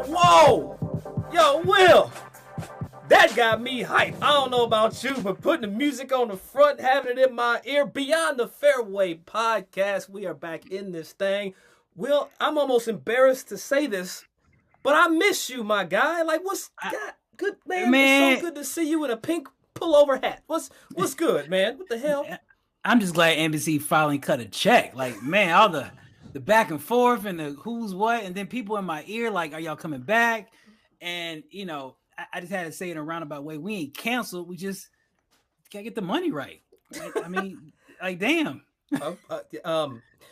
whoa. Yo, Will, that got me hyped. I don't know about you, but putting the music on the front, having it in my ear, Beyond the Fairway podcast, we are back in this thing. Will, I'm almost embarrassed to say this, but I miss you, my guy. Like, what's good, man? It's so good to see you in a pink pullover hat. What's good, man? What the hell? I'm just glad NBC finally cut a check. Like, man, all the back and forth and the who's what, and then people in my ear like, are y'all coming back? And, you know, I just had to say it in a roundabout way. We ain't canceled. We just gotta get the money right. Like, I mean, like, damn.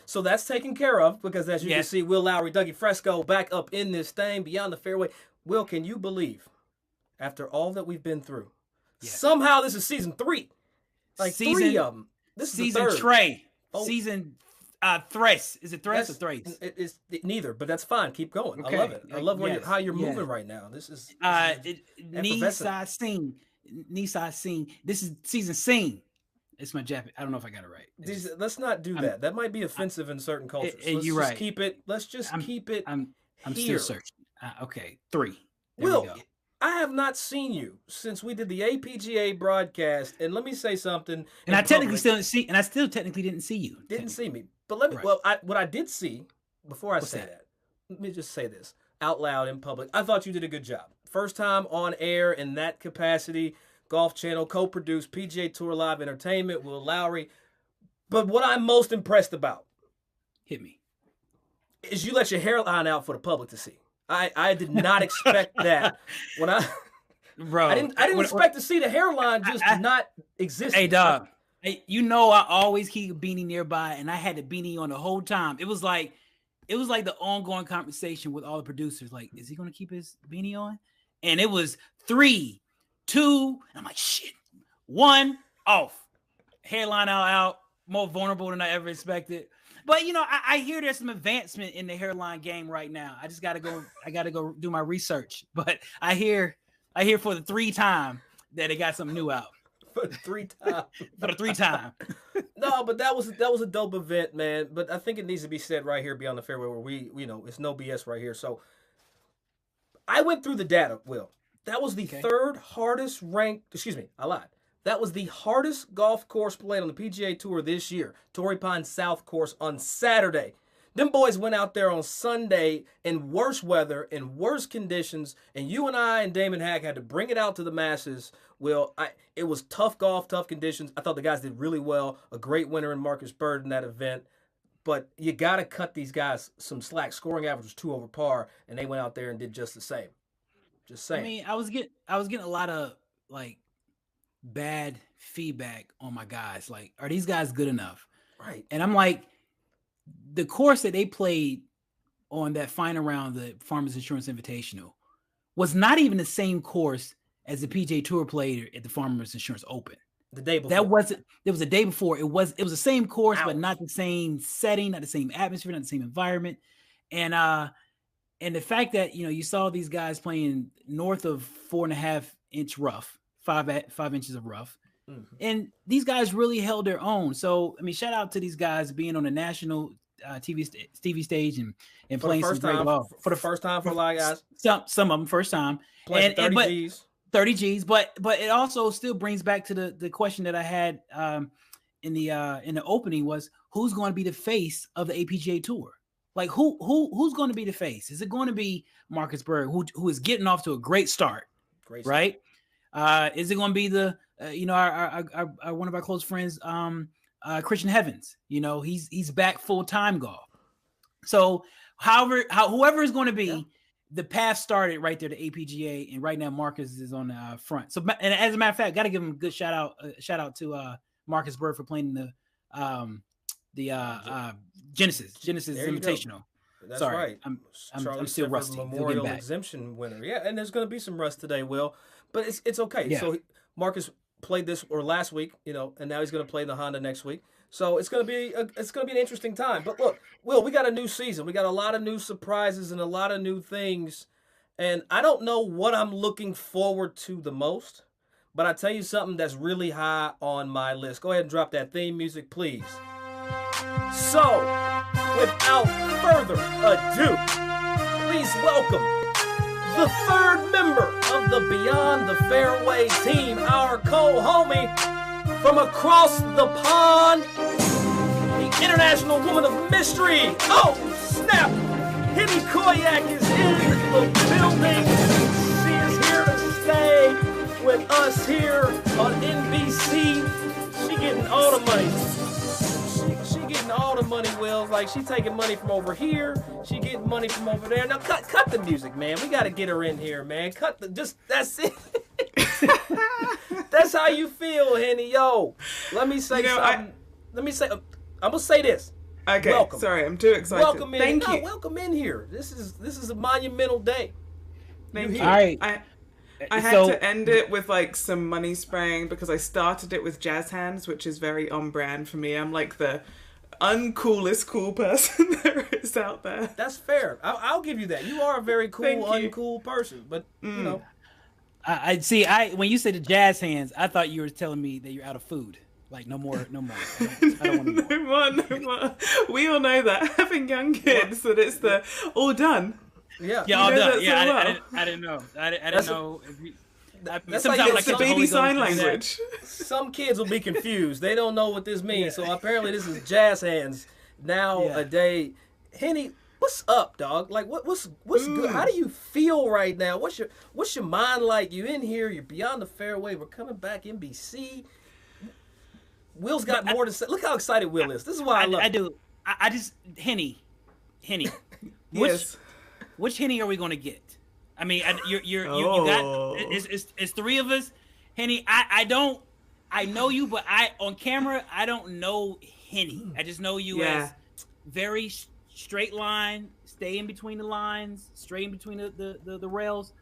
So that's taken care of because, as you can see, Will Lowry, Dougie Fresco back up in this thing, Beyond the Fairway. Will, can you believe, after all that we've been through, somehow this is season 3? Like, season, 3 of them. This is season the third. Trey. Oh. Season Threats. Is it Threats or Threats? It's neither, but that's fine. Keep going. Okay. I love it. I love how you're moving right now. This is Nisai Singh. This is season Sing. It's my Japanese. I don't know if I got it right. Let's not do that. That might be offensive in certain cultures. You're right. Let's just keep it. I'm still searching. Okay, 3. Will, I have not seen you since we did the APGA broadcast, and let me say something. And I still technically didn't see you. Didn't see me, but let me. Right. Well, what I did see before I say that, let me just say this out loud in public. I thought you did a good job. First time on air in that capacity. Golf Channel, co-produced PGA Tour Live Entertainment, Will Lowry. But what I'm most impressed about, hit me, is you let your hairline out for the public to see. I did not expect that. I didn't expect to see the hairline just not exist. Hey, dog. Hey, you know I always keep a beanie nearby, and I had the beanie on the whole time. It was like the ongoing conversation with all the producers. Like, is he going to keep his beanie on? And it was 3, 2, and I'm like, shit. 1 off. Hairline out, more vulnerable than I ever expected. But, you know, I hear there's some advancement in the hairline game right now. I just got to go do my research. But I hear for the 3 time that it got something new out. For the 3 time. For the 3 time. No, but that was a dope event, man. But I think it needs to be said right here Beyond the Fairway where we, you know, it's no BS right here. So I went through the data, Will. That was the third hardest ranked, I lied. That was the hardest golf course played on the PGA Tour this year, Torrey Pines South course on Saturday. Them boys went out there on Sunday in worse weather, in worse conditions, and you and I and Damon Hack had to bring it out to the masses. Well, it was tough golf, tough conditions. I thought the guys did really well. A great winner in Marcus Bird in that event. But you got to cut these guys some slack. Scoring average was 2 over par, and they went out there and did just the same. Just saying. I mean, I was getting a lot of, like, bad feedback on my guys. Like, are these guys good enough? Right. And I'm like, the course that they played on that final round, the Farmers Insurance Invitational, was not even the same course as the PGA Tour played at the Farmers Insurance Open. The day before. It was a day before. It was the same course, but not the same setting, not the same atmosphere, not the same environment. And the fact that, you know, you saw these guys playing north of 4.5 inch rough, 5 inches of rough. Mm-hmm. And these guys really held their own. So, I mean, shout out to these guys being on the national TV stage and playing some great golf. For the first time for a lot of guys. Some of them first time. Playing 30 Gs. 30 Gs. But it also still brings back to the question that I had in the opening was, who's going to be the face of the APGA Tour? Like, who's going to be the face? Is it going to be Marcus Bird, who is getting off to a great start? Right? Is it going to be the our one of our close friends, Christian Evans? You know, he's back full-time golf. So whoever is going to be, the path started right there to APGA, and right now Marcus is on the front. So, and as a matter of fact, got to give him a good shout out to Marcus Bird for playing the Genesis Invitational. That's Sorry, right. I'm still rusty. Memorial exemption winner. Yeah, and there's going to be some rust today, Will, but it's okay. Yeah. So Marcus played this last week, you know, and now he's going to play the Honda next week. So it's going to be an interesting time. But look, Will, we got a new season. We got a lot of new surprises and a lot of new things, and I don't know what I'm looking forward to the most, but I tell you something that's really high on my list. Go ahead and drop that theme music, please. So, without further ado, please welcome the third member of the Beyond the Fairway team, our co-homie from across the pond, the international woman of mystery. Oh, snap! Henni Koyack is in the building. She is here to stay with us here on NBC. She getting all the money. She getting all the money, Will. Like, she taking money from over here. She getting money from over there. Now, cut the music, man. We got to get her in here, man. That's it. That's how you feel, Henni. Yo, let me say something. I'm going to say this. Okay, welcome. Sorry, I'm too excited. Welcome in. Thank you. Welcome in here. This is a monumental day. Thank you. All right. I had to end it with like some money spraying because I started it with jazz hands, which is very on brand for me. I'm like the uncoolest cool person there is out there. That's fair. I'll give you that. You are a very cool, uncool person, but you know. I see. When you say the jazz hands, I thought you were telling me that you're out of food. Like no more. I don't want no more. We all know that having young kids, that it's the all done. Yeah, all done. Yeah, I didn't know. I didn't know. That's like the baby sign language. Some kids will be confused. They don't know what this means. So apparently this is jazz hands now a day. Henni, what's up, dog? Like what's good? How do you feel right now? What's your mind like? You in here? You're beyond the fairway. We're coming back NBC. Will's got more to say. Look how excited Will is. This is why I love. I do. I just Henni. Yes. Which Henni are we going to get? I mean, you got it's three of us. Henni, I know you, but on camera I don't know Henni. I just know you as very straight line, stay in between the lines, straight in between the rails.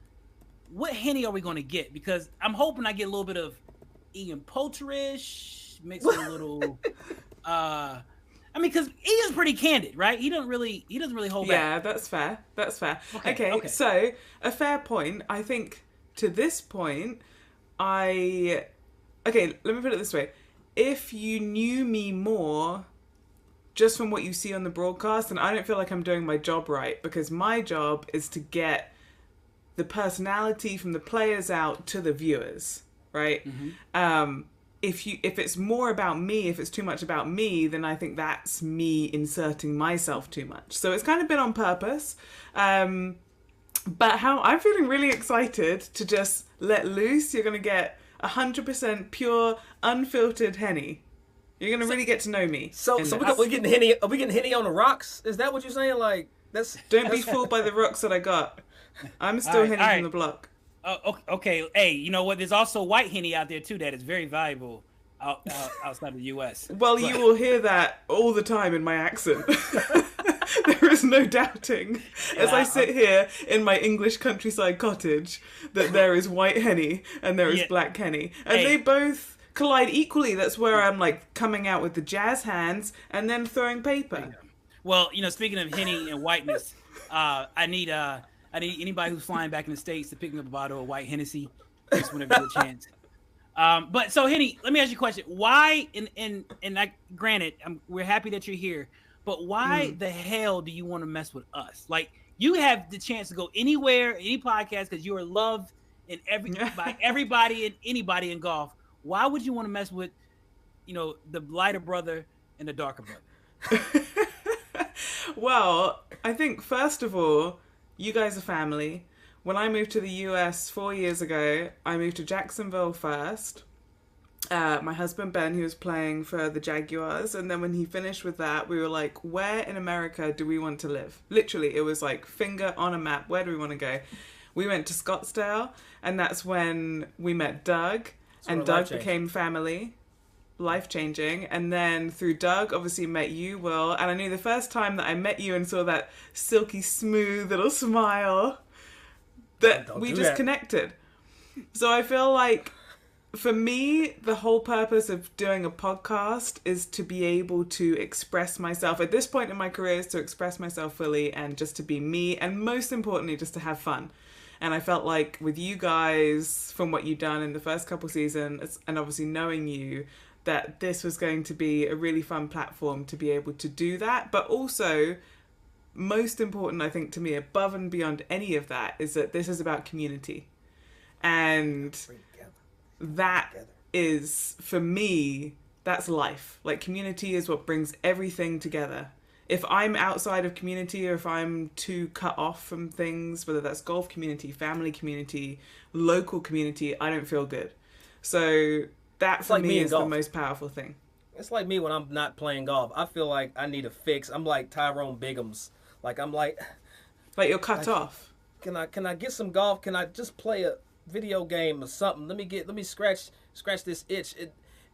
What Henni are we going to get? Because I'm hoping I get a little bit of Ian Poulter-ish. Makes it a little I mean, because Ian's pretty candid, right? He doesn't really hold back. Yeah, that's fair. Okay, so a fair point. I think to this point, let me put it this way. If you knew me more just from what you see on the broadcast, then I don't feel like I'm doing my job right, because my job is to get the personality from the players out to the viewers, right? Mm-hmm. If it's more about me, if it's too much about me, then I think that's me inserting myself too much. So it's kind of been on purpose. But I'm feeling really excited to just let loose. You're going to get 100% pure, unfiltered Henni. You're going to really get to know me. So we're getting Henni. Are we getting Henni on the rocks? Is that what you're saying? Like don't be fooled by the rocks that I got. I'm still Henni from the block. Okay. Hey, you know what? There's also white Henni out there too that is very valuable outside of the U.S. Well, you will hear that all the time in my accent. There is no doubting, as I sit here in my English countryside cottage, that there is white Henni and there is black Henni, and they both collide equally. That's where I'm like coming out with the jazz hands and then throwing paper. Well, speaking of Henni and whiteness, I need anybody who's flying back in the States to pick me up a bottle of white Hennessy just whenever you get a chance. But so Henni, let me ask you a question. Why, granted, we're happy that you're here, but why the hell do you want to mess with us? Like, you have the chance to go anywhere, any podcast, because you are loved by everybody and anybody in golf. Why would you want to mess with, the lighter brother and the darker brother? Well, I think first of all, you guys are family. When I moved to the US 4 years ago, I moved to Jacksonville first. My husband Ben, he was playing for the Jaguars, and then when he finished with that, we were like, where in America do we want to live? Literally, it was like finger on a map. Where do we want to go? We went to Scottsdale, and that's when we met Doug, and Doug became family. Life-changing. And then through Doug, obviously met you, Will, and I knew the first time that I met you and saw that silky smooth little smile that we just connected. So I feel like for me, the whole purpose of doing a podcast is to be able to express myself. At this point in my career, is to express myself fully and just to be me, and most importantly, just to have fun. And I felt like with you guys, from what you've done in the first couple seasons, and obviously knowing you, that this was going to be a really fun platform to be able to do that, but also most important, I think, to me, above and beyond any of that, is that this is about community. And that is, for me, that's life. Like, community is what brings everything together. If I'm outside of community, or if I'm too cut off from things, whether that's golf community, family community, local community, I don't feel good. So that, for me, is the most powerful thing. It's like me when I'm not playing golf. I feel like I need a fix. I'm like Tyrone Biggums. Like, I'm like you're cut off. Can I get some golf? Can I just play a video game or something? Let me scratch this itch.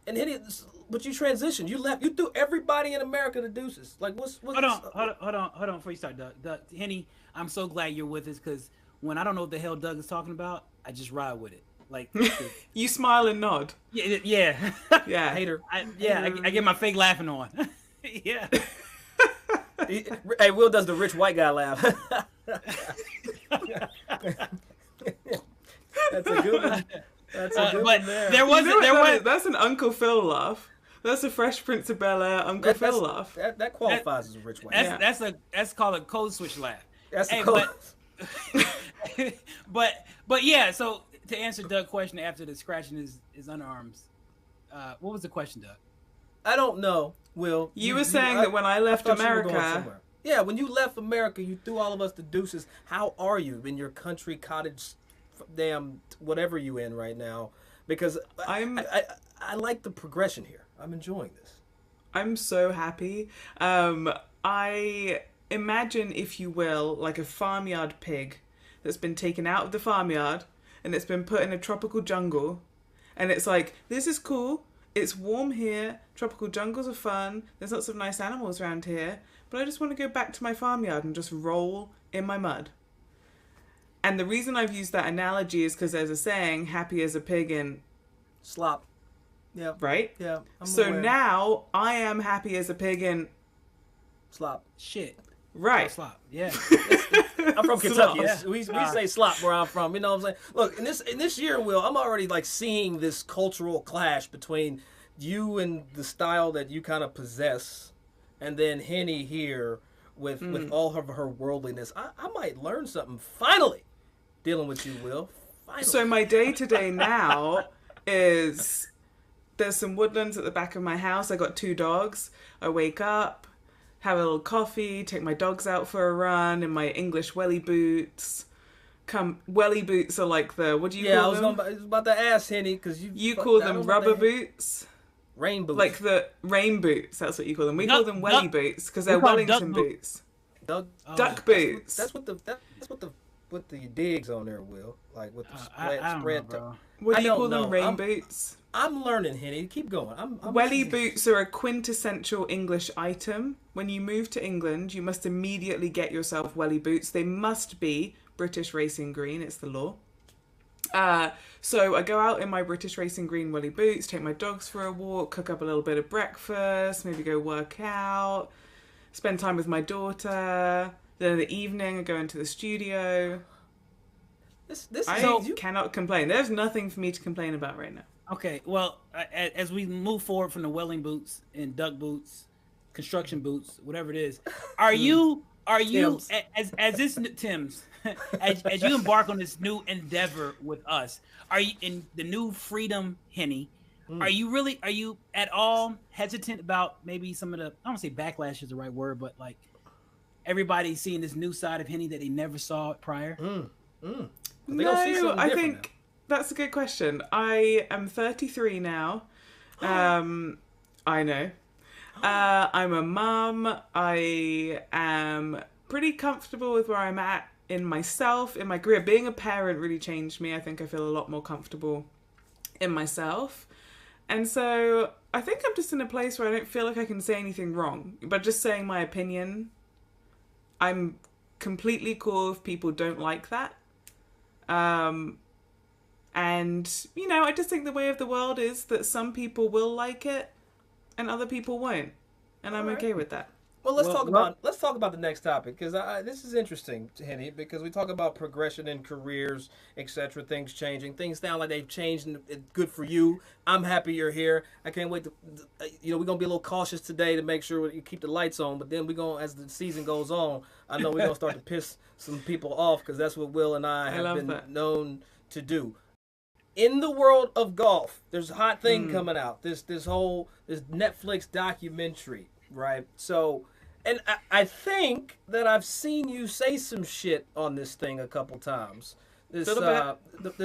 And hit it. But you transitioned. You threw everybody in America to deuces. Like, what's hold on before you start, Doug. Henny, I'm so glad you're with us, because when I don't know what the hell Doug is talking about, I just ride with it. Like, you smile and nod. Yeah. Hater. I get my fake laughing on. Yeah. Hey, Will does the rich white guy laugh. That's a good one. That's a good one there. That's an Uncle Phil laugh. That's a Fresh Prince of Bel-Air Uncle Phil laugh. That qualifies as a rich white. That's called a code switch laugh. But yeah. So to answer Doug's question after the scratching his underarms, what was the question, Doug? I don't know, Will. You were saying that when I left America. Yeah, when you left America, you threw all of us to deuces. How are you in your country cottage, damn whatever you in right now? Because I like the progression here. I'm enjoying this. I'm so happy. I imagine, if you will, like a farmyard pig that's been taken out of the farmyard and it's been put in a tropical jungle, and it's like, this is cool. It's warm here. Tropical jungles are fun. There's lots of nice animals around here. But I just want to go back to my farmyard and just roll in my mud. And the reason I've used that analogy is because there's a saying, happy as a pig in slop. Yeah. Right? Yeah. So now I am happy as a pig in slop. Shit. Right. Slop. Yeah. I'm from Kentucky. Yeah. We say slop where I'm from. You know what I'm saying? Look, in this year, Will, I'm already like seeing this cultural clash between you and the style that you kind of possess, and then Henny here with all of her worldliness. I might learn something finally dealing with you, Will. Finally. So my day-to-day now is there's some woodlands at the back of my house. I got 2 dogs. I wake up, have a little coffee, take my dogs out for a run in my English welly boots. Welly boots are like the, what do you call them? I was about to ask, Henny, because you call them rubber boots. Rain boots. Like the rain boots, that's what you call them. We call them welly boots because they're Wellington boots. Duck boots. That's what the digs on there, Will. Like with the spread. What do you call them? Rain boots? I'm learning, Henny. Keep going. Welly boots are a quintessential English item. When you move to England, you must immediately get yourself welly boots. They must be British Racing Green. It's the law. So I go out in my British Racing Green welly boots, take my dogs for a walk, cook up a little bit of breakfast, maybe go work out, spend time with my daughter. Then in the evening, I go into the studio. I cannot complain. There's nothing for me to complain about right now. Okay, well, as we move forward from the welling boots and duck boots, construction boots, whatever it is, are you as this Tim's as you embark on this new endeavor with us, are you in the new freedom, Henny? Are you at all hesitant about maybe some of the, I don't want to say backlash is the right word, but like everybody seeing this new side of Henny that they never saw prior? No, I think that's a good question. I am 33 now. I know. I'm a mum. I am pretty comfortable with where I'm at in myself, in my career. Being a parent really changed me. I think I feel a lot more comfortable in myself. And so I think I'm just in a place where I don't feel like I can say anything wrong. But just saying my opinion, I'm completely cool if people don't like that. And, you know, I just think the way of the world is that some people will like it and other people won't. And I'm okay with that. Well, let's talk about the next topic, because this is interesting, Henny, because we talk about progression in careers, etc. Things changing. Things sound like they've changed, and it's good for you. I'm happy you're here. I can't wait to, we're gonna be a little cautious today to make sure you keep the lights on. But then as the season goes on, I know we're gonna start to piss some people off, because that's what Will and I have been known to do. In the world of golf, there's a hot thing coming out. This Netflix documentary. Right, so, and I think that I've seen you say some shit on this thing a couple times. This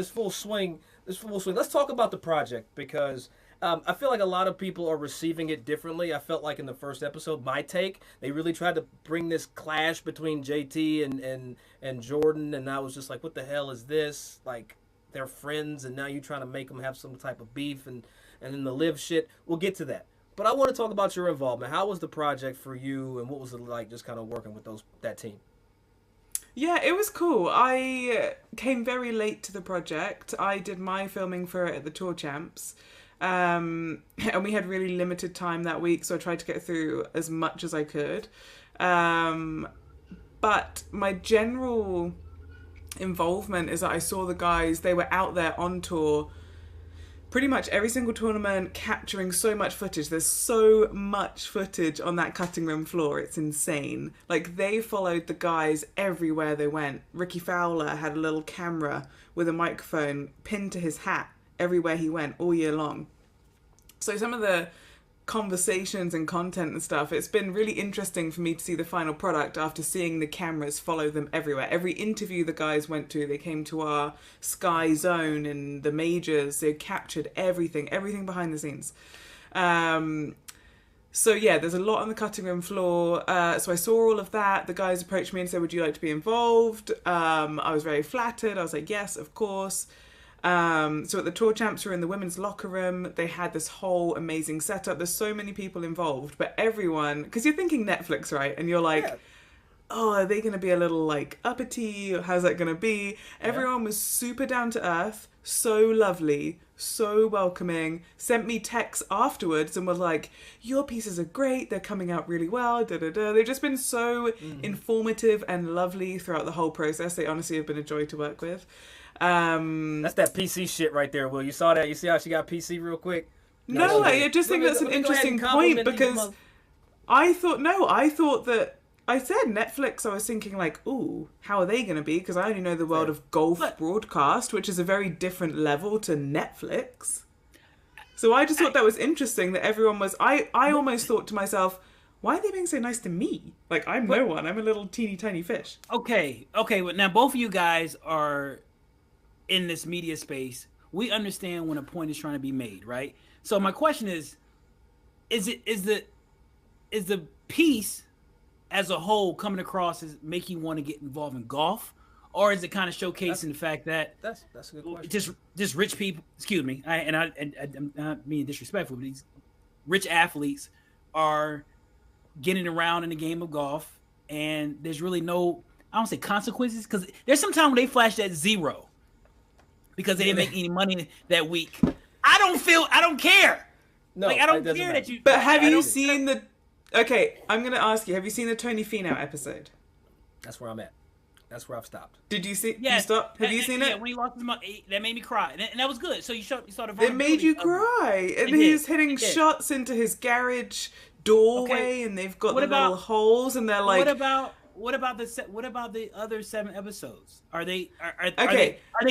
full swing. Let's talk about the project, because I feel like a lot of people are receiving it differently. I felt like in the first episode, my take, they really tried to bring this clash between JT and Jordan, and I was just like, what the hell is this? Like, they're friends, and now you're trying to make them have some type of beef, and then the live shit. We'll get to that. But I want to talk about your involvement. How was the project for you, and what was it like just kind of working with that team? Yeah, it was cool. I came very late to the project. I did my filming for it at the Tour Champs. And we had really limited time that week, so I tried to get through as much as I could. But my general involvement is that I saw the guys, they were out there on tour pretty much every single tournament, capturing so much footage. There's so much footage on that cutting room floor. It's insane. Like, they followed the guys everywhere they went. Ricky Fowler had a little camera with a microphone pinned to his hat everywhere he went all year long. So some of the conversations and content and stuff, it's been really interesting for me to see the final product after seeing the cameras follow them everywhere. Every interview the guys went to, they came to our Sky Zone and the majors, they captured everything behind the scenes. So yeah, there's a lot on the cutting room floor. So I saw all of that. The guys approached me and said, would you like to be involved? I was very flattered. I was like, yes, of course. So at the Tour Champs, we were in the women's locker room. They had this whole amazing setup. There's so many people involved, but everyone, because you're thinking Netflix, right? And you're like, oh, are they going to be a little like uppity? How's that going to be? Everyone was super down to earth, so lovely, so welcoming, sent me texts afterwards and were like, your pieces are great. They're coming out really well. They've just been so informative and lovely throughout the whole process. They honestly have been a joy to work with. That's that PC shit right there, Will. You saw that? You see how she got PC real quick? No, I just think that's an interesting point, because I thought that I said Netflix. I was thinking like, ooh, how are they going to be? Because I only know the world of golf broadcast, which is a very different level to Netflix. So I just thought that was interesting that everyone was. I almost thought to myself, why are they being so nice to me? Like, I'm no one. I'm a little teeny tiny fish. Okay. But now both of you guys are in this media space. We understand when a point is trying to be made, right? So my question is the piece as a whole coming across as making you want to get involved in golf, or is it kind of showcasing the fact that that's a good question. Just rich people, excuse me, I'm not being disrespectful, but these rich athletes are getting around in the game of golf, and there's really no, I don't say consequences, because there's some time when they flash that zero because they didn't make any money that week. I don't care. No, like, I don't care that you. But have you seen the? Okay, I'm gonna ask you. Have you seen the Tony Finau episode? That's where I'm at. That's where I've stopped. Did you see? Yeah. You stopped? Have you seen it? Yeah, when he lost his money, that made me cry, and that was good. So you saw the. It made you cry, and he's hitting shots into his garage doorway, and they've got little holes, and they're like. What about the other 7 episodes? Are they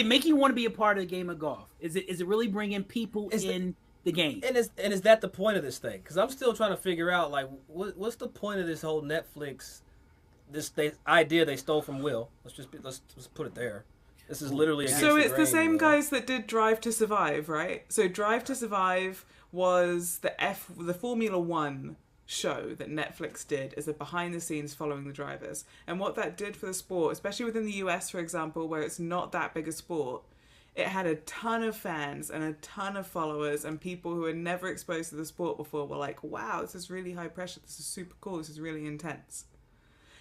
making you want to be a part of the game of golf? Is it really bringing people in the game? And is that the point of this thing? Because I'm still trying to figure out, like, what's the point of this whole Netflix idea they stole from Will? Let's put it there. This is literally so it's the same guys that did Drive to Survive, right? So Drive to Survive was the Formula One show that Netflix did as a behind the scenes following the drivers. And what that did for the sport, especially within the US, for example, where it's not that big a sport, it had a ton of fans and a ton of followers, and people who had never exposed to the sport before were like, wow, this is really high pressure, this is super cool, this is really intense.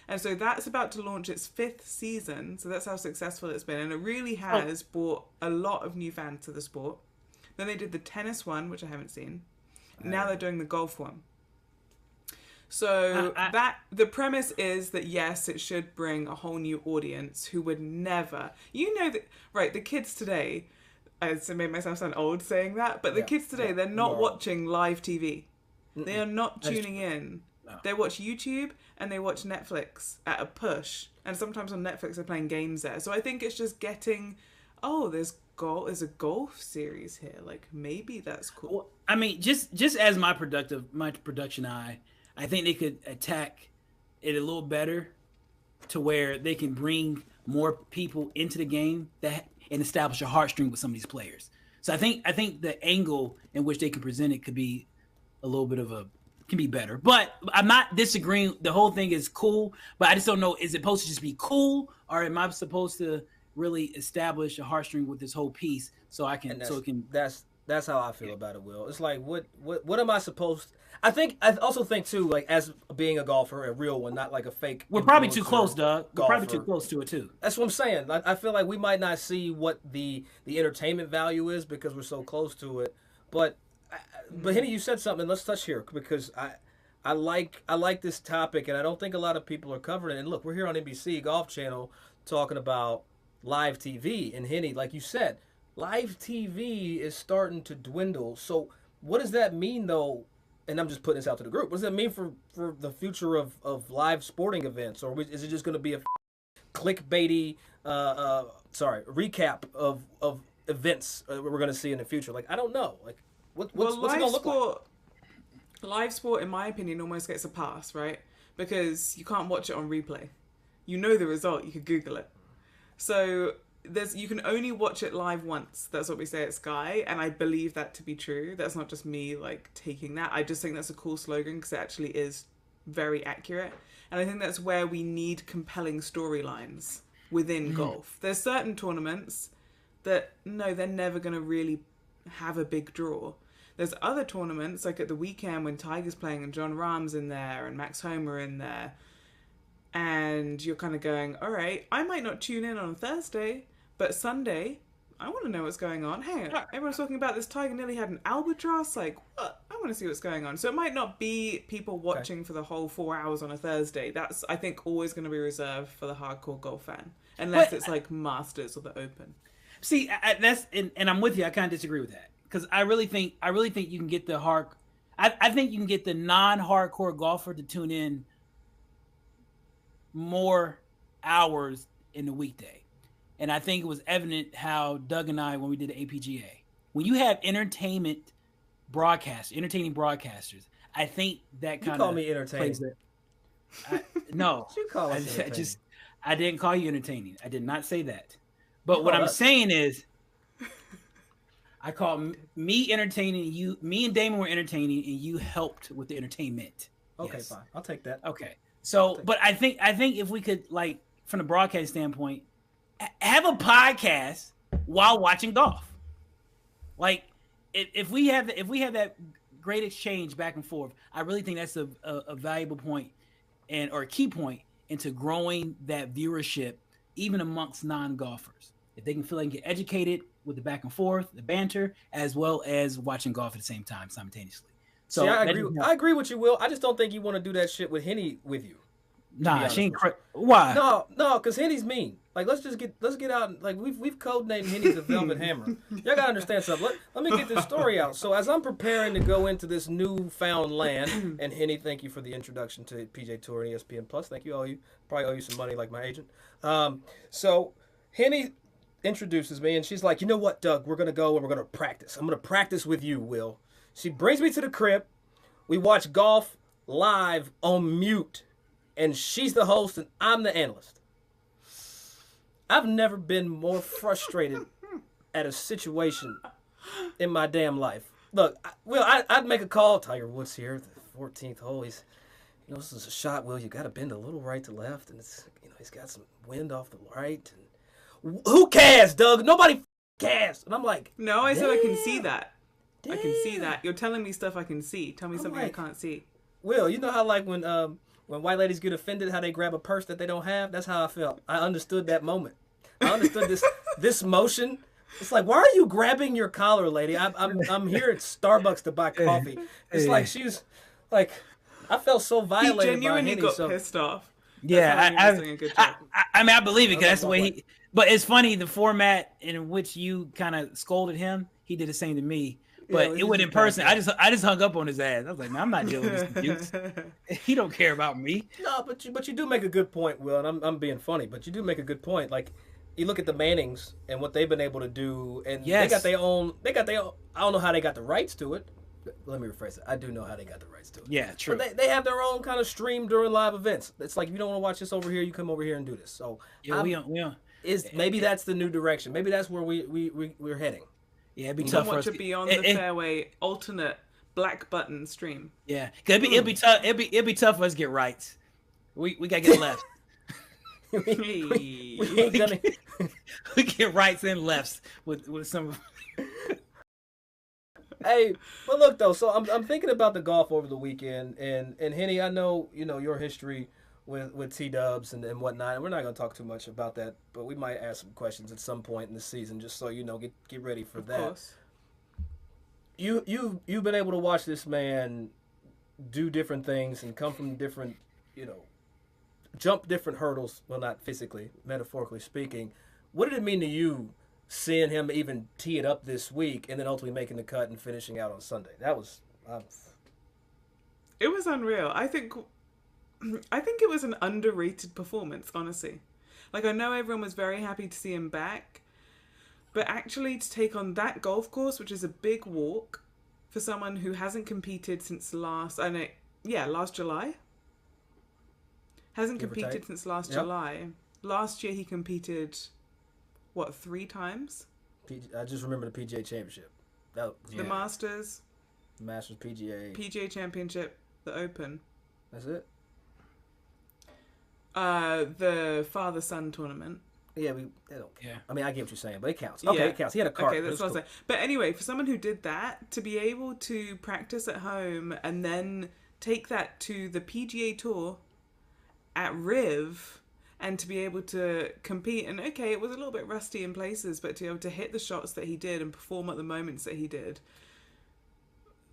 And so that's about to launch its 5th season, so that's how successful it's been, and it really has brought a lot of new fans to the sport. Then they did the tennis one, which I haven't seen. Now they're doing the golf one. So that the premise is that yes, it should bring a whole new audience who would never, right? The kids today, I made myself sound old saying that, but the kids today, they're not watching live TV. They are not tuning in. No. They watch YouTube and they watch Netflix at a push, and sometimes on Netflix they're playing games there. So I think it's just getting, there's a golf series here. Like maybe that's cool. Well, I mean, just as my production eye, I think they could attack it a little better to where they can bring more people into the game and establish a heartstring with some of these players. So I think the angle in which they can present it could be a little bit can be better. But I'm not disagreeing. The whole thing is cool, but I just don't know, is it supposed to just be cool, or am I supposed to really establish a heartstring with this whole piece so I can That's how I feel about it, Will. It's like what am I supposed to, I also think too, like as being a golfer, a real one, not like a fake. We're probably too close, Doug. We're probably too close to it too. That's what I'm saying. I feel like we might not see what the entertainment value is because we're so close to it. But Henni, you said something. Let's touch here because I like this topic, and I don't think a lot of people are covering it. And look, we're here on NBC Golf Channel talking about live TV, and Henni, like you said, live TV is starting to dwindle. So what does that mean, though? And I'm just putting this out to the group. What does that mean for the future of live sporting events? Or is it just going to be a clickbaity, recap of events we're going to see in the future? Like, I don't know. Like, what's it going to look like? Live sport, in my opinion, almost gets a pass, right? Because you can't watch it on replay. You know the result. You could Google it. So you can only watch it live once. That's what we say at Sky, and I believe that to be true. That's not just me like taking that. I just think that's a cool slogan because it actually is very accurate, and I think that's where we need compelling storylines within golf. There's certain tournaments that they're never going to really have a big draw. There's other tournaments like at the weekend when Tiger's playing and John Rahm's in there and Max Homa in there, and you're kind of going, all right, I might not tune in on Thursday, but Sunday, I want to know what's going on. Hey, everyone's talking about this Tiger nearly had an albatross. Like, what? I want to see what's going on. So it might not be people watching for the whole 4 hours on a Thursday. That's, I think, always going to be reserved for the hardcore golf fan. Unless it's like Masters or the Open. See, and I'm with you. I kind of disagree with that. Because I really think you can get I think you can get the non-hardcore golfer to tune in more hours in the weekday. And I think it was evident how Doug and I, when we did the APGA, when you have entertaining broadcasters, I think that kind of call me entertaining. No, you call us I didn't call you entertaining. I did not say that. But what I'm saying is, I call me entertaining. Me and Damon were entertaining, and you helped with the entertainment. Okay, yes. Fine. I'll take that. Okay. So, but I think if we could, like, from the broadcast standpoint, have a podcast while watching golf. Like, if we have that great exchange back and forth, I really think that's a valuable point or a key point into growing that viewership, even amongst non-golfers. If they can feel they can get educated with the back and forth, the banter, as well as watching golf at the same time simultaneously. So see, I agree with you, Will. I just don't think you want to do that shit with Henni with you. Nah, she ain't why? No, because Henni's mean. Like, let's get out. And, like, we've codenamed Henni the Velvet Hammer. Y'all gotta understand something. Let me get this story out. So as I'm preparing to go into this newfound land, and Henni, thank you for the introduction to PJ Tour and ESPN Plus. Thank you. Probably owe you some money, like my agent. So Henni introduces me, and she's like, you know what, Doug? We're gonna go and we're gonna practice. I'm gonna practice with you, Will. She brings me to the crib. We watch golf live on mute. And she's the host and I'm the analyst. I've never been more frustrated at a situation in my damn life. Look, I'd make a call. Tiger Woods here, the 14th hole. This is a shot, Will. You got to bend a little right to left. And he's got some wind off the right. And who cares, Doug? Nobody cares. And I'm like, no, I said I can see that. Damn. I can see that. You're telling me stuff I can see. Tell me something like, I can't see. Will, you know how like when white ladies get offended, how they grab a purse that they don't have? That's how I felt. I understood that moment. I understood this motion. It's like, why are you grabbing your collar, lady? I'm here at Starbucks to buy coffee. It's like she's like, I felt so He violated genuinely by Henni. got So pissed off. Yeah, That's how he was doing a good job. I mean, I believe it because that's the Okay, way he. But it's funny the format in which you kind of scolded him. He did the same to me, but Yeah, it went in person. I just hung up on his ass. I was like, man, I'm not dealing with this abuse. He don't care about me. no, but you do make a good point, Will, and I'm being funny, but you do make a good point. Like, you look at the Mannings and what they've been able to do, and Yes. they got their own. I don't know how they got the rights to it. Let me rephrase it. I do know how they got the rights to it. Yeah, true. But they have their own kind of stream during live events. It's like, if you don't want to watch this over here, you come over here and do this. So Yeah, we don't. maybe that's the new direction. Maybe that's where we're heading. Yeah, it'd be I tough for watch us. a Beyond the Fairway alternate black button stream. Yeah, cause it'll be tough. It'll be tough for us to get rights. We gotta get left. Hey. We ain't gonna. We get rights and lefts with some. Hey, but look though. So I'm thinking about the golf over the weekend, and Henny, I know your history with T-Dubs and whatnot. And we're not gonna talk too much about that, but we might ask some questions at some point in the season, just so get ready for that. Of course. You've been able to watch this man do different things and come from different, jump different hurdles. Well, not physically, metaphorically speaking. What did it mean to you seeing him even tee it up this week and then ultimately making the cut and finishing out on Sunday? That was. It was unreal. I think it was an underrated performance, honestly. Like, I know everyone was very happy to see him back, but actually to take on that golf course, which is a big walk for someone who hasn't competed since last July. Hasn't competed since last July. Last year he competed, 3 times? I just remember the PGA Championship. The Masters, PGA Championship, the Open. That's it. The father-son tournament. Yeah, they don't. Yeah. I mean, I get what you're saying, but it counts. Okay, it counts. He had a cart. Okay, that's what I was saying. But anyway, for someone who did that, to be able to practice at home and then take that to the PGA Tour at Riv and to be able to compete, and okay, it was a little bit rusty in places, but to be able to hit the shots that he did and perform at the moments that he did,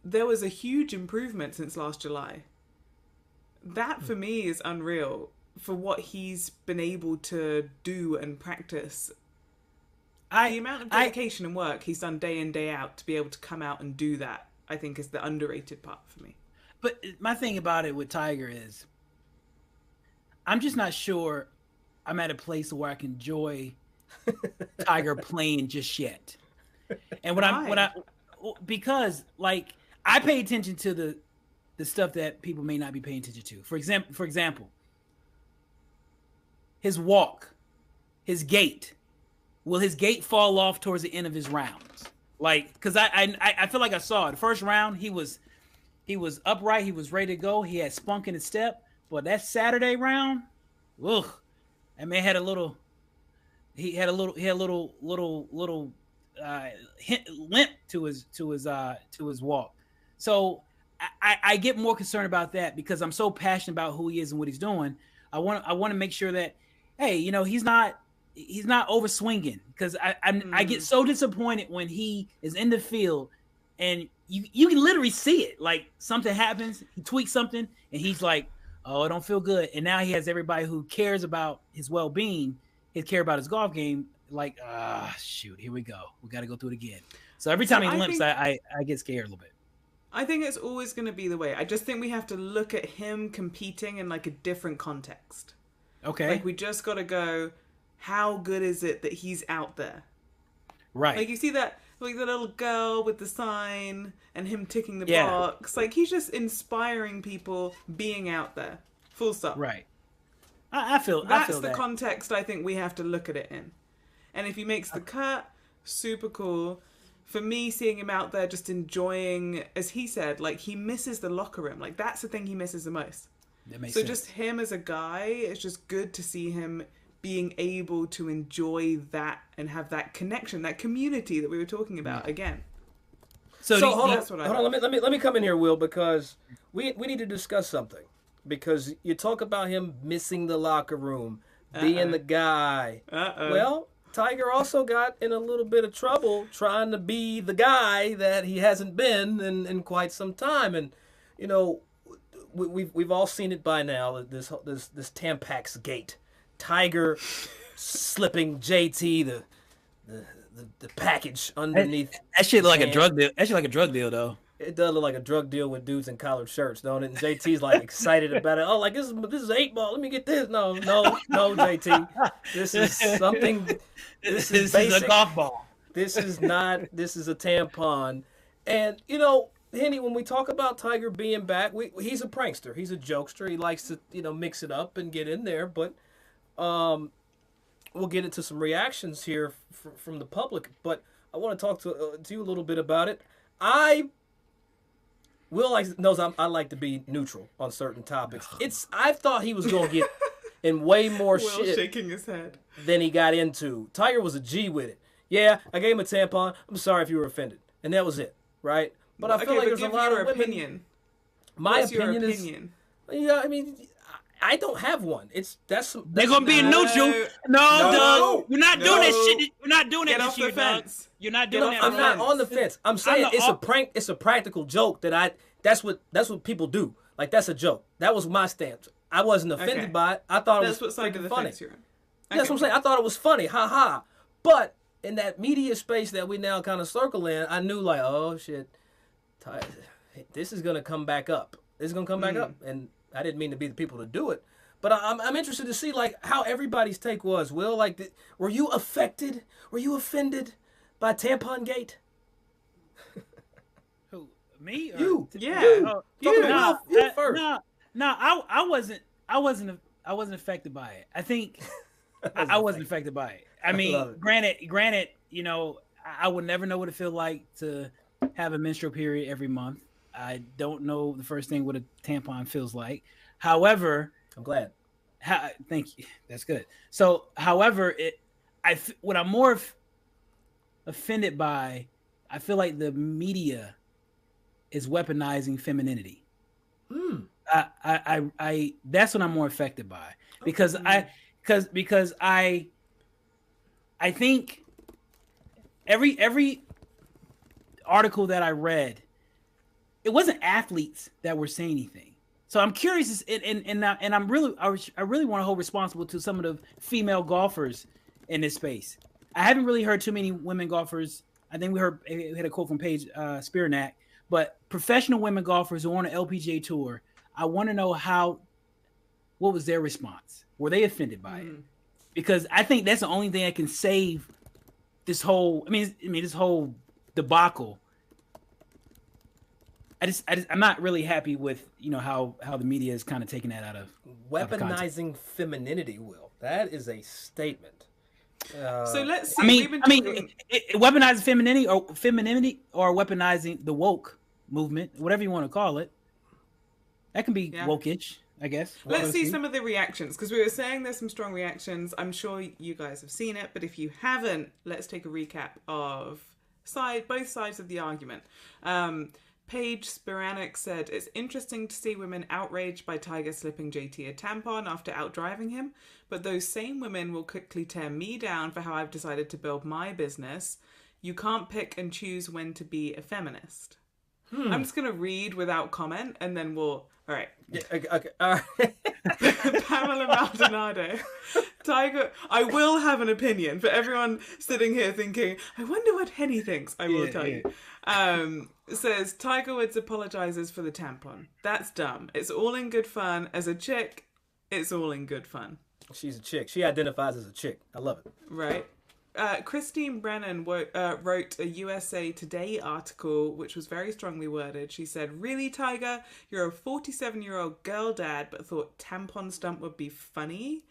there was a huge improvement since last July. That for me is unreal for what he's been able to do and practice. The amount of dedication and work he's done day in, day out to be able to come out and do that, I think, is the underrated part for me. But my thing about it with Tiger is, I'm just not sure I'm at a place where I can enjoy Tiger playing just yet. And because like I pay attention to the stuff that people may not be paying attention to. For example, his walk, his gait. Will his gait fall off towards the end of his rounds? Like, because I feel like I saw it. The first round, he was upright, he was ready to go, he had spunk in his step. But that Saturday round, ugh, that man had a little limp to his walk. So I get more concerned about that because I'm so passionate about who he is and what he's doing. I want to make sure that, hey, he's not over swinging, because I get so disappointed when he is in the field and you can literally see it. Like, something happens, he tweaks something, and he's like, oh, it don't feel good. And now he has everybody who cares about his well-being, care about his golf game, like, shoot, here we go. We got to go through it again. So every time he limps, I get scared a little bit. I think it's always going to be the way. I just think we have to look at him competing in like a different context. Okay. Like, we just got to go, how good is it that he's out there? Right. Like, you see that, like, the little girl with the sign and him ticking the box. Like, he's just inspiring people being out there. Full stop. Right. I feel That's the that. context I think we have to look at it in. And if he makes the cut, super cool. For me, seeing him out there just enjoying, as he said, like, he misses the locker room. Like, that's the thing he misses the most. That makes sense. sense. Just him as a guy, it's just good to see him being able to enjoy that and have that connection, that community that we were talking about again. So hold on. Let me come in here, Will, because we need to discuss something. Because you talk about him missing the locker room, being the guy. Well, Tiger also got in a little bit of trouble trying to be the guy that he hasn't been in quite some time. And, we've all seen it by now. This Tampax gate, Tiger slipping JT the package underneath. That shit look like a drug deal. That shit like a drug deal though. It does look like a drug deal with dudes in collared shirts, don't it? And JT's like excited about it. Oh, like this is 8 ball. Let me get this. No, JT. This is something. This is basic. A golf ball. This is not. This is a tampon. And Henny, when we talk about Tiger being back, he's a prankster. He's a jokester. He likes to mix it up and get in there. But we'll get into some reactions here from the public. But I want to talk to you a little bit about it. Will knows I like to be neutral on certain topics. I thought he was going to get in way more Will shit shaking his head than he got into. Tiger was a G with it. Yeah, I gave him a tampon. I'm sorry if you were offended. And that was it, right? But I feel like there's a lot of women. Opinion. My What's opinion your is, opinion? I mean, I don't have one. They're gonna be neutral. No, Doug. We're not doing that shit. We're not doing Get that off shit, the fence. You're not doing that. I'm not on the fence. I'm saying it's a prank. It's a practical joke that's what people do. Like, that's a joke. That was my stance. I wasn't offended by it. I thought it was freaking funny. That's what I'm saying. I thought it was funny. Ha ha. But in that media space that we now kind of circle in, I knew like, oh shit, this is gonna come back up. This is gonna come back up, and I didn't mean to be the people to do it. But I'm interested to see like how everybody's take was. Will, like, were you affected? Were you offended by TamponGate? Who, me? Or you? Yeah. You first. No, I wasn't affected by it. I think I wasn't affected by it. I mean, granted, I would never know what it feels like to have a menstrual period every month. I don't know the first thing what a tampon feels like. However, I'm glad. Thank you. That's good. So, however, what I'm more offended by, I feel like the media is weaponizing femininity. I that's what I'm more affected by because I think every article that I read, it wasn't athletes that were saying anything. So I'm curious, and I really want to hold responsible to some of the female golfers in this space. I haven't really heard too many women golfers. I think we had a quote from Paige Spiranak, but professional women golfers who are on an LPGA tour, I want to know what was their response? Were they offended by it? Because I think that's the only thing that can save this whole. This whole debacle. I'm not really happy with how the media is kind of taking that out of weaponizing femininity. Will, that is a statement. So let's see. Weaponizing femininity or weaponizing the woke movement, whatever you want to call it. That can be woke-ish, I guess. Let's see some of the reactions, because we were saying there's some strong reactions. I'm sure you guys have seen it, but if you haven't, let's take a recap of both sides of the argument. Paige Spiranak said, "It's interesting to see women outraged by Tiger slipping JT a tampon after outdriving him, but those same women will quickly tear me down for how I've decided to build my business. You can't pick and choose when to be a feminist." I'm just going to read without comment, and then we'll... All right. Yeah, okay. All right. Pamela Maldonado. Tiger... I will have an opinion for everyone sitting here thinking, I wonder what Henny thinks. I will tell you. Says, Tiger Woods apologizes for the tampon. That's dumb. It's all in good fun. As a chick, it's all in good fun. She's a chick. She identifies as a chick. I love it. Right. Christine Brennan wrote a USA Today article which was very strongly worded. She said, "Really, Tiger? You're a 47-year-old girl dad but thought tampon stunt would be funny?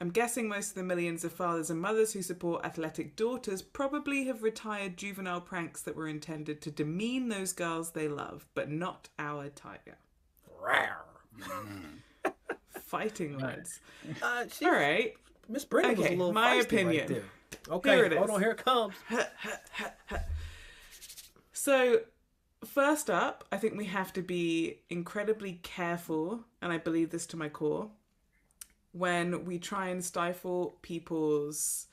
I'm guessing most of the millions of fathers and mothers who support athletic daughters probably have retired juvenile pranks that were intended to demean those girls they love, but not our Tiger." Fighting words. All right. Miss Brennan was a little my feisty opinion. Right there. Okay, here it is. Hold on, here it comes. So, first up, I think we have to be incredibly careful, and I believe this to my core, when we try and stifle people's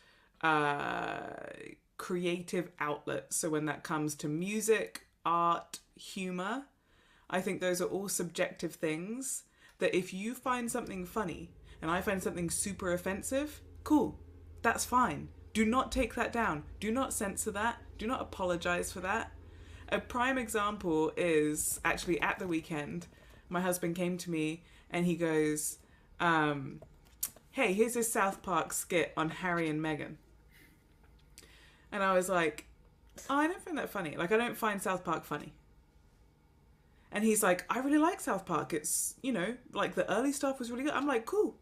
creative outlets. So when that comes to music, art, humor, I think those are all subjective things that if you find something funny and I find something super offensive, cool, that's fine. Do not take that down. Do not censor that. Do not apologize for that. A prime example is actually at the weekend, my husband came to me and he goes, hey, here's this South Park skit on Harry and Meghan. And I was like, oh, I don't find that funny. Like, I don't find South Park funny. And he's like, I really like South Park. It's, you know, like the early stuff was really good. I'm like, cool.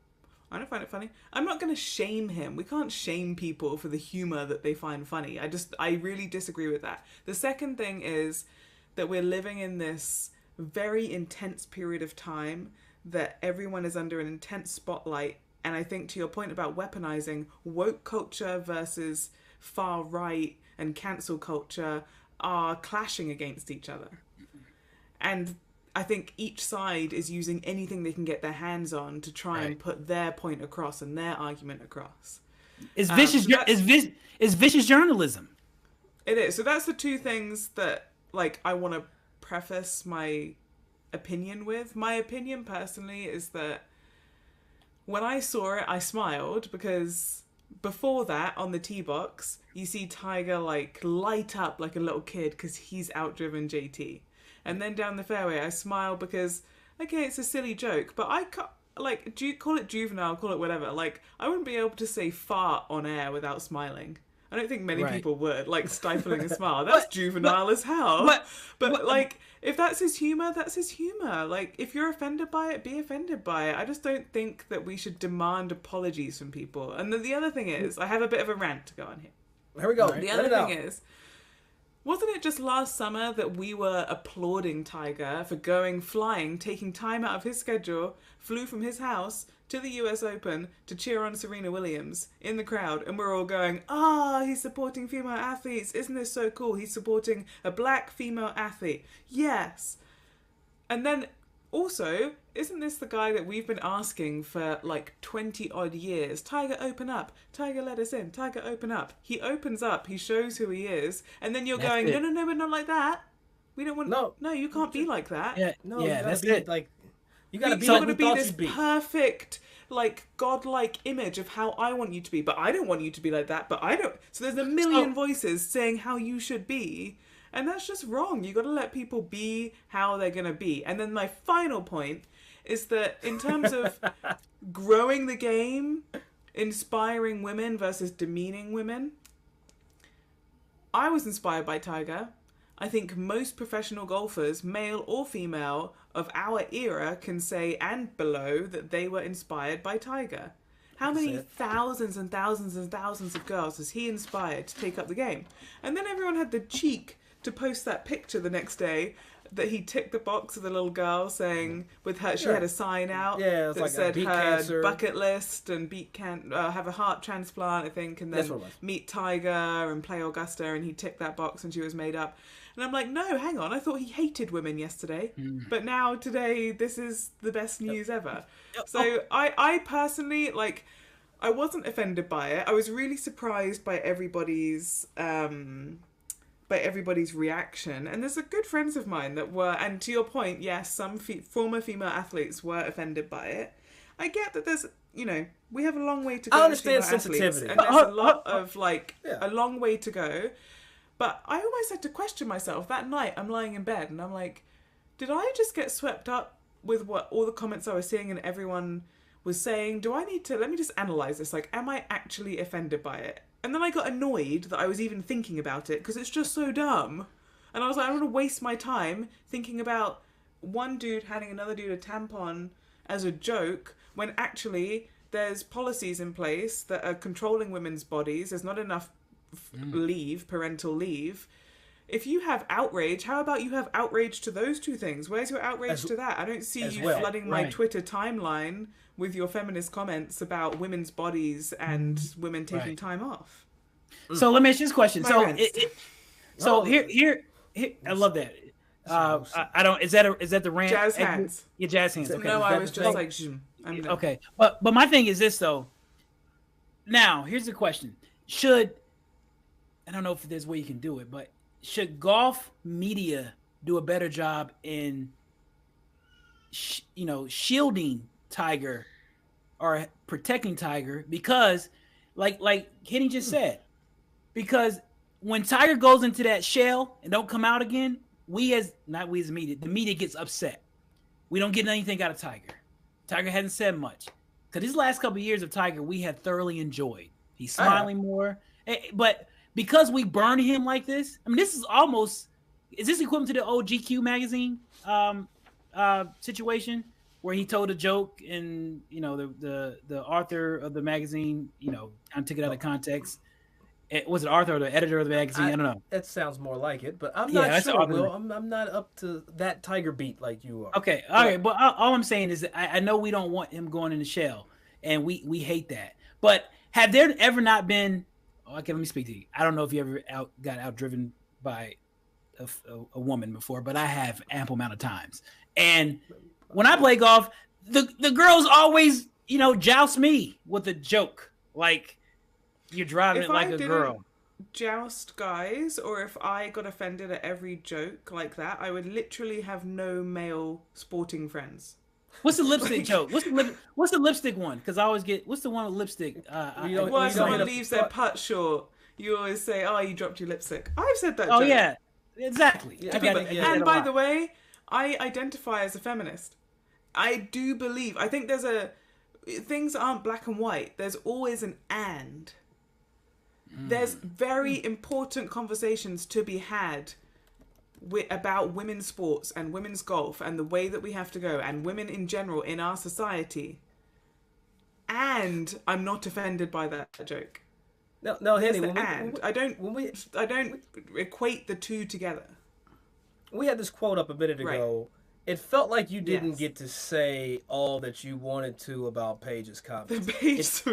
I don't find it funny. I'm not going to shame him. We can't shame people for the humor that they find funny. I really disagree with that. The second thing is that we're living in this very intense period of time that everyone is under an intense spotlight. And I think to your point about weaponizing, woke culture versus far right and cancel culture are clashing against each other. And I think each side is using anything they can get their hands on to try and put their point across and their argument across. It's vicious journalism. It is. So that's the two things that, like, I want to preface my opinion with. My opinion personally is that when I saw it, I smiled because before that, on the tee box, you see Tiger like light up like a little kid because he's outdriven JT. And then down the fairway, I smile because, okay, it's a silly joke, but I can't, like, do you call it juvenile, call it whatever. Like, I wouldn't be able to say fart on air without smiling. I don't think many people would, like, stifling a smile. That's juvenile as hell. But like, if that's his humor, that's his humor. Like, if you're offended by it, be offended by it. I just don't think that we should demand apologies from people. And then the other thing is, I have a bit of a rant to go on here. Here we go. The other thing is, wasn't it just last summer that we were applauding Tiger for flying, taking time out of his schedule, flew from his house to the US Open to cheer on Serena Williams in the crowd, and we're all going, he's supporting female athletes. Isn't this so cool? He's supporting a black female athlete. Yes. And then also, isn't this the guy that we've been asking for like 20 odd years? Tiger, open up. Tiger, let us in. Tiger, open up. He opens up. He shows who he is. And then you're going, no, we're not like that. We don't want. No, you can't be like that. Yeah, no, that's it. Like, you gotta be like we thought you'd be. Perfect, like godlike image of how I want you to be, but I don't want you to be like that. But I don't. So there's a million voices saying how you should be. And that's just wrong. You got to let people be how they're going to be. And then my final point is that in terms of growing the game, inspiring women versus demeaning women, I was inspired by Tiger. I think most professional golfers, male or female, of our era can say and below that they were inspired by Tiger. How many thousands and thousands and thousands of girls has he inspired to take up the game? And then everyone had the cheek to post that picture the next day that he ticked the box of the little girl saying with her, she had a sign out that like said her cancer. Bucket list and have a heart transplant, I think, and then meet Tiger and play Augusta, and he ticked that box and she was made up. And I'm like, no, hang on, I thought he hated women yesterday, but now today this is the best news ever. So I personally, like, I wasn't offended by it. I was really surprised by everybody's reaction. And there's a good friends of mine that were, and to your point, yes, some former female athletes were offended by it. I get that there's, we have a long way to go. I understand sensitivity. And there's a lot of, a long way to go. But I almost had to question myself. That night, I'm lying in bed and I'm like, did I just get swept up with what all the comments I was seeing and everyone was saying? Let me just analyze this. Like, am I actually offended by it? And then I got annoyed that I was even thinking about it because it's just so dumb. And I was like, I don't want to waste my time thinking about one dude handing another dude a tampon as a joke when actually there's policies in place that are controlling women's bodies. There's not enough parental leave. If you have outrage, how about you have outrage to those two things? Where's your outrage to that? I don't see you flooding my Twitter timeline with your feminist comments about women's bodies and women taking time off. So let me ask you this question. Here, I love that. I don't. Is that the rant? Jazz hands. Yeah, jazz hands. Okay. No, I was just like, okay. But my thing is this though. Now, here's the question: I don't know if there's a way you can do it, but should golf media do a better job in shielding Tiger or protecting Tiger because, like Henni just said, because when Tiger goes into that shell and don't come out again, not we as media, the media gets upset. We don't get anything out of Tiger. Tiger hasn't said much. Because these last couple of years of Tiger, we have thoroughly enjoyed. He's smiling more. But because we burn him like this, I mean, this is this equivalent to the old GQ magazine situation where he told a joke and, the author of the magazine, I took it out of context. Was it Arthur or the editor of the magazine? I don't know. That sounds more like it, but I'm not sure, Will. I'm not up to that Tiger beat like you are. Okay, all right. But all I'm saying is I know we don't want him going in the shell, and we hate that. But have there ever not been – okay, let me speak to you. I don't know if you ever got outdriven by a woman before, but I have ample amount of times. And when I play golf, the girls always, joust me with a joke. Like – you're driving it like a girl. Joust guys, or if I got offended at every joke like that, I would literally have no male sporting friends. What's the lipstick joke? What's the lipstick one? Because I always get what's the one with lipstick? If someone leaves their putt short, you always say, "Oh, you dropped your lipstick." I've said that. Oh joke. Yeah, exactly. Yeah. And by the way, I identify as a feminist. I do believe. I think things aren't black and white. There's always an and. There's very important conversations to be had about women's sports and women's golf and the way that we have to go and women in general in our society. And I'm not offended by that joke. No, Henni. I don't equate the two together. We had this quote up a minute ago. Right. It felt like you didn't get to say all that you wanted to about Paige's comments. It's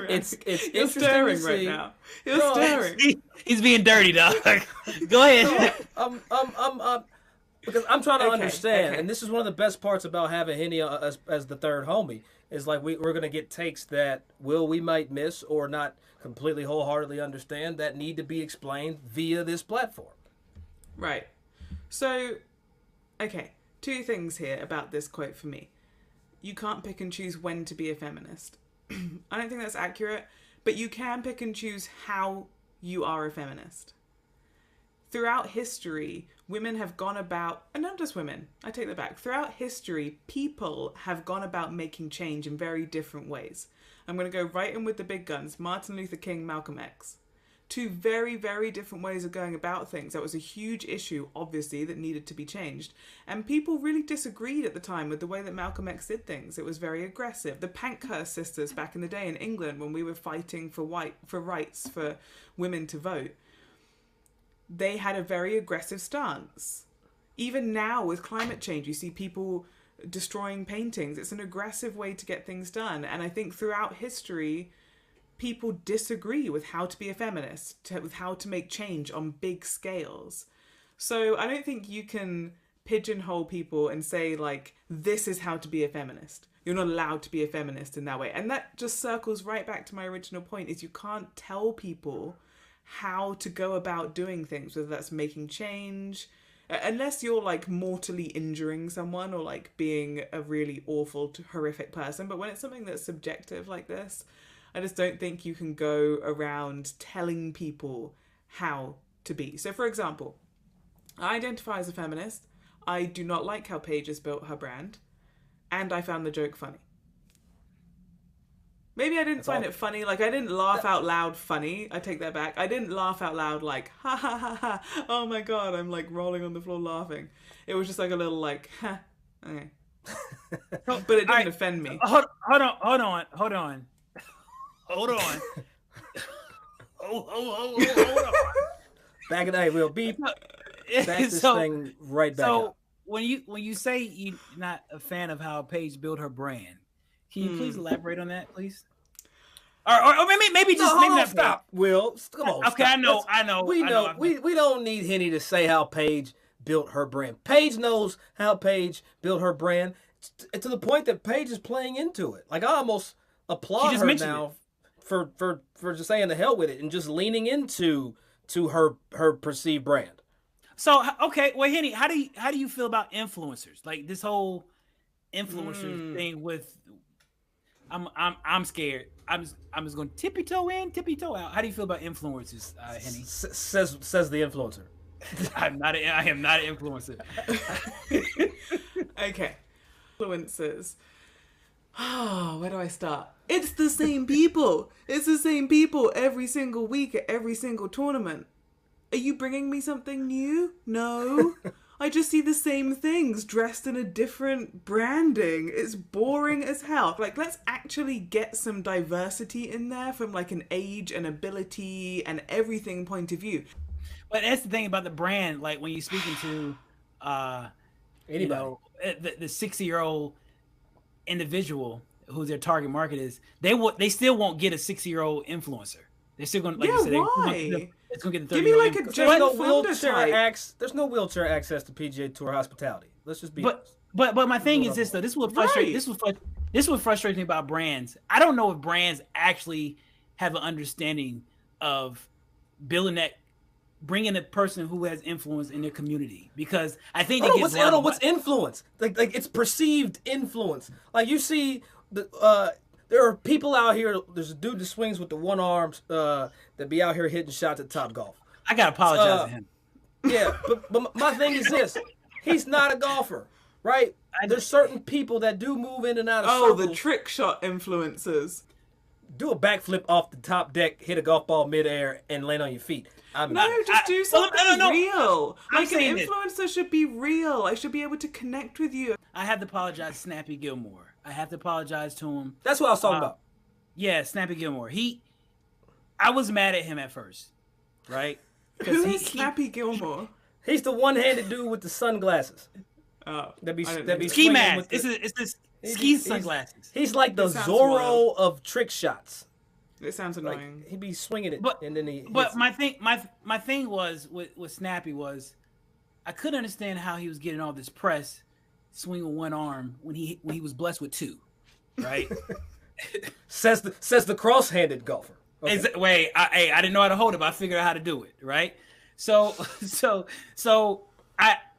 You're staring right now. You're staring. He's being dirty, dog. Go ahead. Because I'm trying to understand, and this is one of the best parts about having Henni as the third homie, is like we're going to get takes that we might miss or not completely wholeheartedly understand that need to be explained via this platform. Right. So, okay. Two things here about this quote for me. You can't pick and choose when to be a feminist. I don't think that's accurate, but you can pick and choose how you are a feminist. Throughout history, women have gone about, and not just women, I take that back. Throughout history, people have gone about making change in very different ways. I'm going to go right in with the big guns. Martin Luther King, Malcolm X. Two very, very different ways of going about things. That was a huge issue, obviously, that needed to be changed. And people really disagreed at the time with the way that Malcolm X did things. It was very aggressive. The Pankhurst sisters back in the day in England, when we were fighting for rights for women to vote, they had a very aggressive stance. Even now with climate change, you see people destroying paintings. It's an aggressive way to get things done. And I think throughout history, people disagree with how to be a feminist, with how to make change on big scales. So I don't think you can pigeonhole people and say, like, this is how to be a feminist. You're not allowed to be a feminist in that way. And that just circles right back to my original point, is you can't tell people how to go about doing things, whether that's making change, unless you're, like, mortally injuring someone or, like, being a really awful, horrific person. But when it's something that's subjective like this, I just don't think you can go around telling people how to be. So, for example, I identify as a feminist. I do not like how Paige has built her brand. And I found the joke funny. Maybe I didn't find it funny. Like, I didn't laugh out loud funny. I take that back. I didn't laugh out loud like, ha ha ha ha. Oh my God, I'm like rolling on the floor laughing. It was just like a little like, ha, okay. But it didn't offend me. Hold on. Hold on. Hold on. Back in the day, we'll beep. Back this thing right back up. When you say you're not a fan of how Paige built her brand, can you please elaborate on that, please? Or maybe just maybe not stop. Will, come on. Okay, stop. I know. We don't need Henni to say how Paige built her brand. Paige knows how Paige built her brand to the point that Paige is playing into it. Like, I almost applaud her now for just saying the hell with it and just leaning into her perceived brand. So, okay, well, Henni, how do you feel about influencers? Like this whole influencer thing with. I'm scared. I'm just going to tippy toe in, tippy toe out. How do you feel about influencers, Henny? Says the influencer. I am not an influencer. Okay. Influencers. Oh, where do I start? It's the same people. It's the same people every single week at every single tournament. Are you bringing me something new? No. I just see the same things dressed in a different branding. It's boring as hell. Like, let's actually get some diversity in there from like an age and ability and everything point of view. But that's the thing about the brand. Like when you're speaking to anybody, the 60-year-old individual who their target market is, they still won't get a 60-year-old influencer. They're still going to, like you said, why? It's going to get the 30-year-old. Give me like a there's no wheelchair there's no wheelchair access to PGA Tour hospitality. Let's just be honest. But my thing is this though. This is what frustrates. Right. This is what frustrates me about brands. I don't know if brands actually have an understanding of building that, bringing a person who has influence in their community, because I think what's influence? Like it's perceived influence. Like you see there are people out here. There's a dude that swings with the one arm that be out here hitting shots at Top Golf. I gotta apologize to him. Yeah, but my thing is this: he's not a golfer, right? There's certain people that do move in and out of circles. the trick shot influencers. Do a backflip off the top deck, hit a golf ball midair, and land on your feet. Just do something real. Like an influencer should be real. I should be able to connect with you. I have to apologize to Snappy Gilmore. I have to apologize to him. That's what I was talking about. Yeah, Snappy Gilmore. I was mad at him at first, right? Who is Snappy Gilmore? He's the one-handed dude with the sunglasses. Oh, that be ski mask. It's this ski sunglasses. He's like the Zorro of trick shots. It sounds annoying. Like, he'd be swinging it, and then he. But my thing was with Snappy was, I couldn't understand how he was getting all this press, swinging one arm when he was blessed with two, right? says the cross-handed golfer. Okay. I didn't know how to hold it, but I figured out how to do it, right? So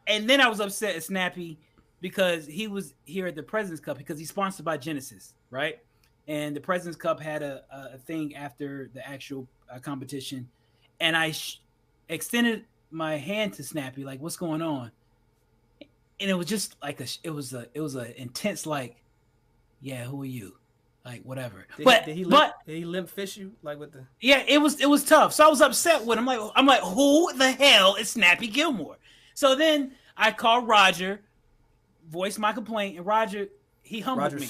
and then I was upset at Snappy because he was here at the President's Cup because he's sponsored by Genesis, right? And the President's Cup had a thing after the actual competition, and I extended my hand to Snappy, like, "What's going on?" And it was just like it was a intense, like, "Yeah, who are you?" Like, whatever. Did he limp fish you like with the? Yeah, it was tough. So I was upset with him. I'm like, who the hell is Snappy Gilmore? So then I called Roger, voiced my complaint, and Roger, he humbled me.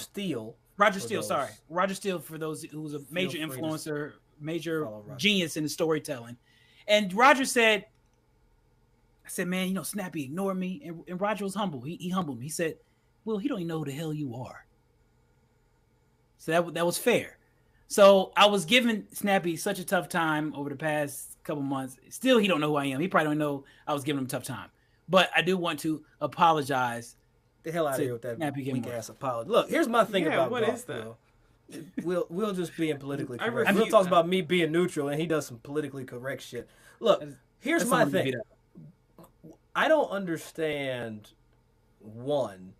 Roger Steele, sorry. Roger Steele, for those who was a major influencer, major genius in the storytelling. And Roger said, I said, man, Snappy ignored me. And Roger was humble. He humbled me. He said, well, he don't even know who the hell you are. So that was fair. So I was giving Snappy such a tough time over the past couple months. Still, he don't know who I am. He probably don't know I was giving him a tough time. But I do want to apologize. The hell out of here with that weak ass apology. Look, here's my thing about what golf, is that? We'll just being politically correct. Will talks about me being neutral, and he does some politically correct shit. Look, here's my thing. I don't understand, one,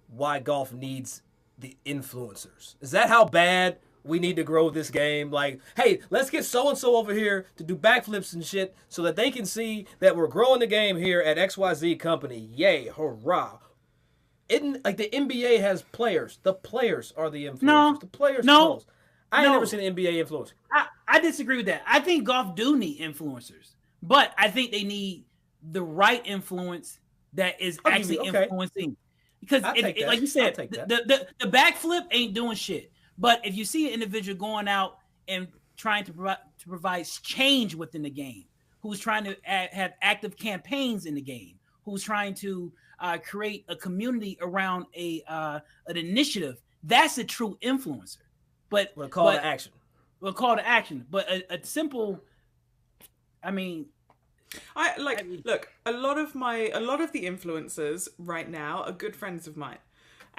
why golf needs the influencers. Is that how bad we need to grow this game? Like, hey, let's get so-and-so over here to do backflips and shit so that they can see that we're growing the game here at XYZ company. Yay, hurrah. Like the NBA has players. The players are the influencers. No. The players No. I ain't never seen an NBA influencer. I disagree with that. I think golf do need influencers, but I think they need the right influence that is actually influencing. Because like you said, the backflip ain't doing shit. But if you see an individual going out and trying to provide change within the game, who's trying to have active campaigns in the game, who's trying to create a community around an initiative, that's a true influencer. But a call to action. A call to action. But a simple, look, a lot of the influencers right now are good friends of mine.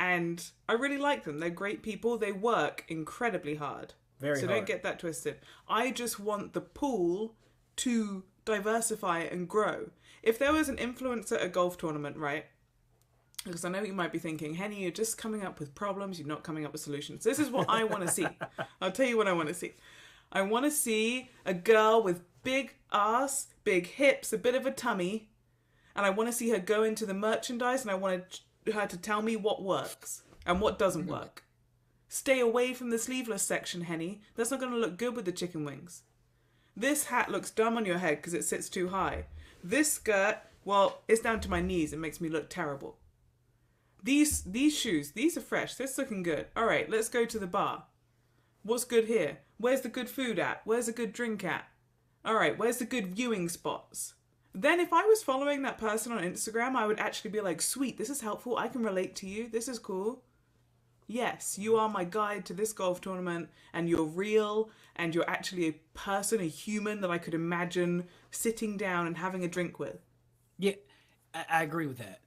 And I really like them. They're great people. They work incredibly hard. Very hard. So don't get that twisted. I just want the pool to diversify and grow. If there was an influencer at a golf tournament, right? Because I know you might be thinking, Henni, you're just coming up with problems. You're not coming up with solutions. This is what I want to see. I'll tell you what I want to see. I want to see a girl with big ass, big hips, a bit of a tummy. And I want to see her go into the merchandise, and I want her to tell me what works and what doesn't work. Stay away from the sleeveless section, Henni. That's not going to look good with the chicken wings. This hat looks dumb on your head because it sits too high. This skirt, well, it's down to my knees. It makes me look terrible. These shoes, these are fresh. This is looking good. All right, let's go to the bar. What's good here? Where's the good food at? Where's the good drink at? All right, where's the good viewing spots? Then if I was following that person on Instagram, I would actually be like, sweet, this is helpful. I can relate to you. This is cool. Yes, you are my guide to this golf tournament, and you're real, and you're actually a person, a human that I could imagine sitting down and having a drink with. Yeah, I agree with that.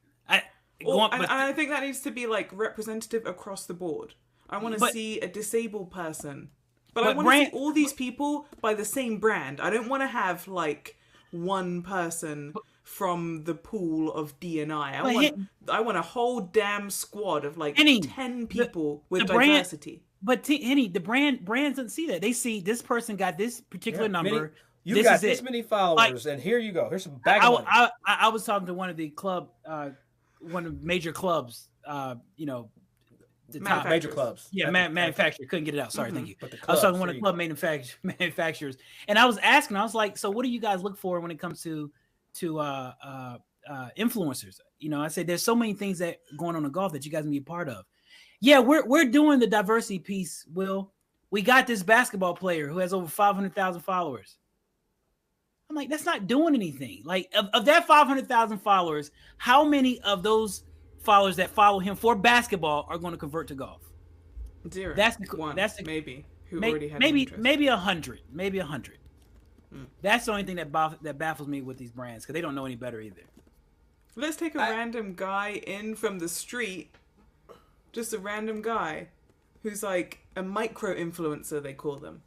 And I think that needs to be like representative across the board. I want to see a disabled person, but I want to see all these people by the same brand. I don't want to have like one person from the pool of D&I. I want a whole damn squad of like 10 people with diversity. But Henni, the brands don't see that. They see this person got this particular number. You got this many followers, and here you go. Here's some bag of money. I was talking to one of the one of the major clubs, you know, the top major clubs. Yeah, manufacturer. Couldn't get it out. Sorry, thank you. I was talking to one of the club manufacturers, and I was asking. I was like, "So, what do you guys look for when it comes to influencers?" You know, I said, "There's so many things that going on in golf that you guys can be a part of." Yeah, we're doing the diversity piece. Will, we got this basketball player who has over 500,000 followers. I'm like, that's not doing anything. Like, of that 500,000 followers, how many of those followers that follow him for basketball are going to convert to golf? Zero. That's maybe who already had maybe 100, maybe 100. That's the only thing that baffles me with these brands, because they don't know any better either. Let's take a random guy in from the street, just a random guy who's like a micro influencer, they call them.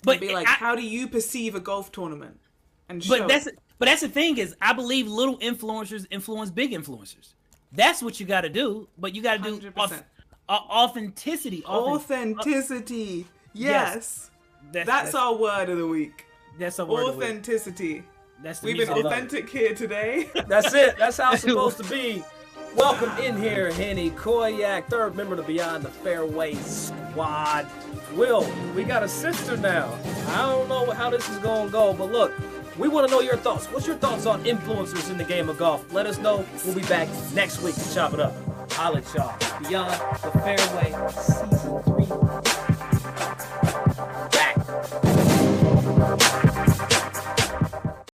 But be like, how do you perceive a golf tournament? And that's the thing is, I believe little influencers influence big influencers. That's what you got to do. But you got to do authenticity. Authenticity. Yes. That's our word of the week. That's our word. Authenticity. We've been authentic here today. That's it. That's how it's supposed to be. Welcome in here, Henni Koyack, third member to Beyond the Fairway squad. Will, we got a sister now. I don't know how this is going to go, but look, we want to know your thoughts. What's your thoughts on influencers in the game of golf? Let us know. We'll be back next week to chop it up. Holla at y'all. Beyond the Fairway Season 3.